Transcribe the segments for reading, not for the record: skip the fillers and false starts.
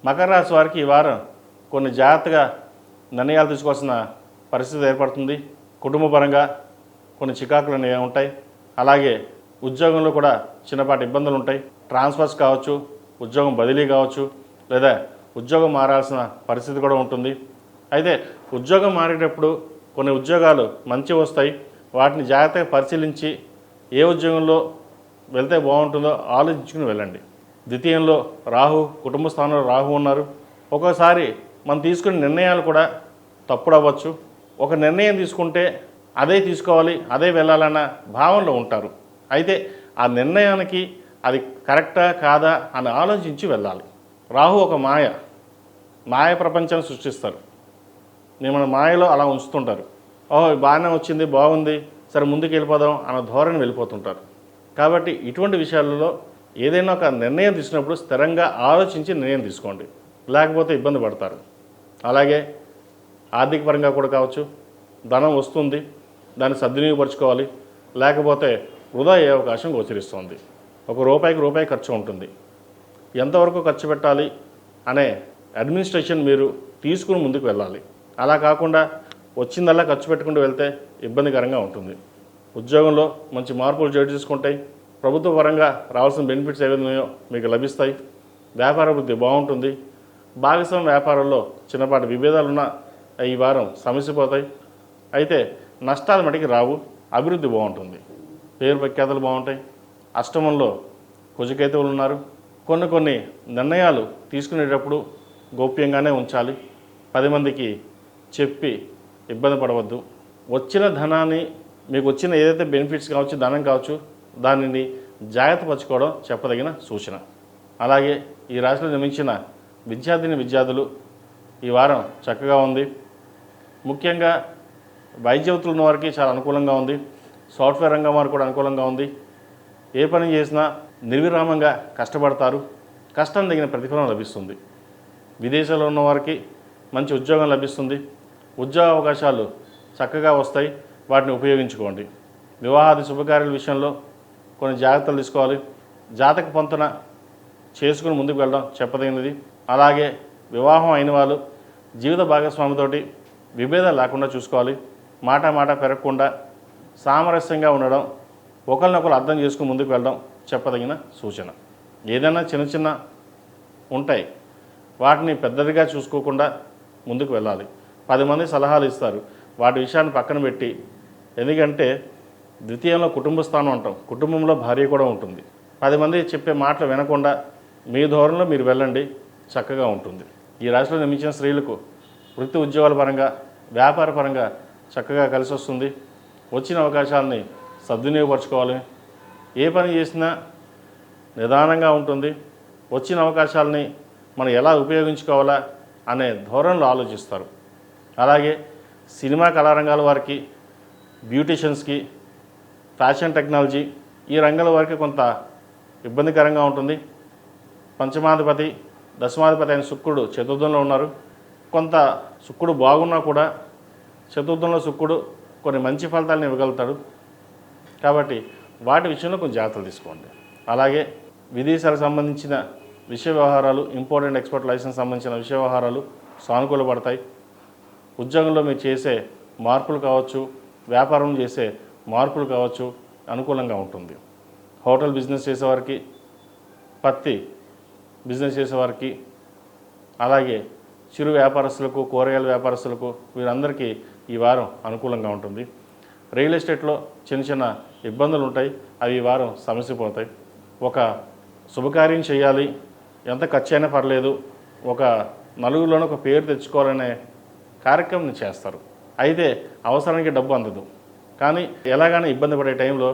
మకర రాశి వారికి ఈ వారం కొన్ని జాగ్రత్తగా నిర్ణయాలు తీసుకోవాల్సిన పరిస్థితి ఏర్పడుతుంది. కుటుంబపరంగా కొన్ని చికాకులు అనేవి ఉంటాయి. అలాగే ఉద్యోగంలో కూడా చిన్నపాటి ఇబ్బందులు ఉంటాయి. ట్రాన్స్ఫర్స్ కావచ్చు, ఉద్యోగం బదిలీ కావచ్చు, లేదా ఉద్యోగం మారాల్సిన పరిస్థితి కూడా ఉంటుంది. అయితే ఉద్యోగం మారేటప్పుడు కొన్ని ఉద్యోగాలు మంచి వస్తాయి. వాటిని జాగ్రత్తగా పరిశీలించి ఏ ఉద్యోగంలో వెళ్తే బాగుంటుందో ఆలోచించుకుని వెళ్ళండి. ద్వితీయంలో రాహు, కుటుంబ స్థానంలో రాహు ఉన్నారు. ఒక్కోసారి మనం తీసుకునే నిర్ణయాలు కూడా తప్పుడు అవ్వచ్చు. ఒక నిర్ణయం తీసుకుంటే అదే తీసుకోవాలి, అదే వెళ్ళాలన్న భావనలో ఉంటారు. అయితే ఆ నిర్ణయానికి అది కరెక్టా కాదా అని ఆలోచించి వెళ్ళాలి. రాహు ఒక మాయ ప్రపంచాన్ని సృష్టిస్తారు. మన మాయలో అలా ఉంచుతుంటారు. ఓహో బాగానే వచ్చింది, బాగుంది, సరే ముందుకు వెళ్ళిపోదాం అన్న ధోరణి వెళ్ళిపోతుంటారు. కాబట్టి ఇటువంటి విషయాలలో ఏదైనా ఒక నిర్ణయం తీసుకున్నప్పుడు స్థిరంగా ఆలోచించి నిర్ణయం తీసుకోండి, లేకపోతే ఇబ్బంది పడతారు. అలాగే ఆర్థిక పరంగా కూడా కావచ్చు, ధనం వస్తుంది, దాన్ని సద్వినియోగపరచుకోవాలి, లేకపోతే వృధా అయ్యే అవకాశం గోచరిస్తుంది. ఒక రూపాయి ఖర్చు ఉంటుంది. ఎంతవరకు ఖర్చు పెట్టాలి అనే అడ్మినిస్ట్రేషన్ మీరు తీసుకుని ముందుకు వెళ్ళాలి. అలా కాకుండా వచ్చిందల్లా ఖర్చు పెట్టుకుంటూ వెళ్తే ఇబ్బందికరంగా ఉంటుంది. ఉద్యోగంలో మంచి మార్పులు చోటు చేసుకుంటాయి. ప్రభుత్వ పరంగా రావాల్సిన బెనిఫిట్స్ ఏవైనాయో మీకు లభిస్తాయి. వ్యాపార వృద్ధి బాగుంటుంది. భాగస్వామ్య వ్యాపారంలో చిన్నపాటి విభేదాలున్న ఈ వారం సమస్యపోతాయి. అయితే నష్టాలు మటుకి రావు, అభివృద్ధి బాగుంటుంది. పేరు ప్రఖ్యాతలు బాగుంటాయి. అష్టమంలో కుజకేతువులు ఉన్నారు. కొన్ని నిర్ణయాలు తీసుకునేటప్పుడు గోప్యంగానే ఉంచాలి. 10 మందికి చెప్పి ఇబ్బంది పడవద్దు. వచ్చిన ధనాన్ని, మీకు వచ్చిన ఏదైతే బెనిఫిట్స్ కావచ్చు, ధనం కావచ్చు, దానిని జాగ్రత్త పరచుకోవడం చెప్పదగిన సూచన. అలాగే ఈ రాశిలో జన్మించిన విద్యార్థులు ఈ వారం చక్కగా ఉంది. ముఖ్యంగా వైద్యవృత్తులు ఉన్న వారికి చాలా అనుకూలంగా ఉంది. సాఫ్ట్వేర్ రంగం వారికి కూడా అనుకూలంగా ఉంది. ఏ పని చేసినా నిర్విరామంగా కష్టపడతారు. కష్టం తగిన ప్రతిఫలం లభిస్తుంది. విదేశాల్లో ఉన్న వారికి మంచి ఉద్యోగం లభిస్తుంది. ఉద్యోగ అవకాశాలు చక్కగా వస్తాయి, వాటిని ఉపయోగించుకోండి. వివాహాది శుభకార్యాల విషయంలో కొన్ని జాగ్రత్తలు తీసుకోవాలి. జాతక పొంతన చేసుకుని ముందుకు వెళ్ళడం చెప్పదగినది. అలాగే వివాహం అయిన వాళ్ళు జీవిత భాగస్వామితోటి విభేదాలు లేకుండా చూసుకోవాలి. మాట పెరగకుండా సామరస్యంగా ఉండడం, ఒకరినొకరు అర్థం చేసుకుని ముందుకు వెళ్ళడం చెప్పదగిన సూచన. ఏదైనా చిన్న ఉంటాయి, వాటిని పెద్దదిగా చూసుకోకుండా ముందుకు వెళ్ళాలి. 10 మంది సలహాలు ఇస్తారు, వాటి విషయాన్ని పక్కన పెట్టి, ఎందుకంటే ద్వితీయంలో కుటుంబ స్థానం అంటాం, కుటుంబంలో భార్య కూడా ఉంటుంది. 10 మంది చెప్పే మాటలు వినకుండా మీ ధోరణిలో మీరు వెళ్ళండి, చక్కగా ఉంటుంది. ఈ రాశిలో జన్మించిన స్త్రీలకు వృత్తి ఉద్యోగాల పరంగా, వ్యాపార పరంగా చక్కగా కలిసి వస్తుంది. వచ్చిన అవకాశాలని సద్వినియోగపరచుకోవాలి. ఏ పని చేసినా నిదానంగా ఉంటుంది. వచ్చిన అవకాశాలని మనం ఎలా ఉపయోగించుకోవాలా అనే ధోరణిలో ఆలోచిస్తారు. అలాగే సినిమా కళారంగాల వారికి, బ్యూటిషియన్స్కి, ఫ్యాషన్ టెక్నాలజీ ఈ రంగాల వారికి కొంత ఇబ్బందికరంగా ఉంటుంది. పంచమాధిపతి, దశమాధిపతి అయిన శుక్రుడు చతుర్థంలో ఉన్నారు. కొంత శుక్రుడు బాగున్నా కూడా చతుర్థంలో శుక్రుడు కొన్ని మంచి ఫలితాలను ఇవ్వగలుగుతాడు. కాబట్టి వాటి విషయంలో కొంచెం జాగ్రత్తలు తీసుకోండి. అలాగే విదేశాలకు సంబంధించిన విషయ వ్యవహారాలు, ఇంపోర్ట్ అండ్ ఎక్స్పోర్ట్ లైసెన్స్ సంబంధించిన విషయ వ్యవహారాలు సానుకూలపడతాయి. ఉద్యోగంలో మీరు చేసే మార్పులు కావచ్చు, వ్యాపారం చేసే మార్పులు కావచ్చు, అనుకూలంగా ఉంటుంది. హోటల్ బిజినెస్ చేసేవారికి, పత్తి బిజినెస్ చేసేవారికి, అలాగే చిరు వ్యాపారస్తులకు, కూరగాయల వ్యాపారస్తులకు, వీరందరికీ ఈ వారం అనుకూలంగా ఉంటుంది. రియల్ ఎస్టేట్లో చిన్న ఇబ్బందులు ఉంటాయి, అవి ఈ వారం సమస్యపోతాయి. ఒక శుభకార్యం చేయాలి, ఎంత ఖర్చు అయినా పర్లేదు, ఒక నలుగురిలోనే ఒక పేరు తెచ్చుకోవాలనే కార్యక్రమం చేస్తారు. అయితే అవసరానికి డబ్బు అందదు, కానీ ఎలాగైనా ఇబ్బంది పడే టైంలో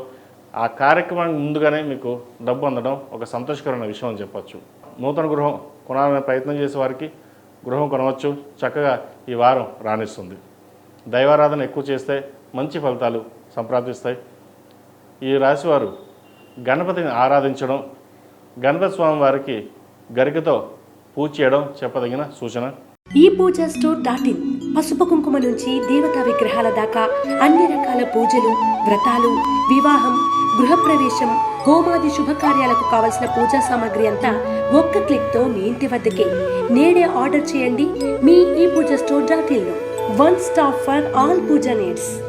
ఆ కార్యక్రమానికి ముందుగానే మీకు డబ్బు అందడం ఒక సంతోషకరమైన విషయం అని చెప్పచ్చు. నూతన గృహం కొనాలనే ప్రయత్నం చేసే వారికి గృహం కొనవచ్చు, చక్కగా ఈ వారం రాణిస్తుంది. దైవారాధన ఎక్కువ చేస్తే మంచి ఫలితాలు సంప్రాప్తిస్తాయి. ఈ రాశివారు గణపతిని ఆరాధించడం, గణపతి స్వామి వారికి గరికతో పూజ చేయడం చెప్పదగిన సూచన. ePoojaStore.in పసుపు కుంకుమ నుంచి దేవతా విగ్రహాల దాకా అన్ని రకాల పూజలు, వ్రతాలు, వివాహం, గృహప్రవేశం, హోమాది శుభకార్యాలకు కావలసిన పూజా సామాగ్రి అంతా ఒక్క క్లిక్తో మీ ఇంటి వద్దకే. నేడే ఆర్డర్ చేయండి మీ ఈ పూజా స్టోర్ .in లో. One stop for all pooja needs.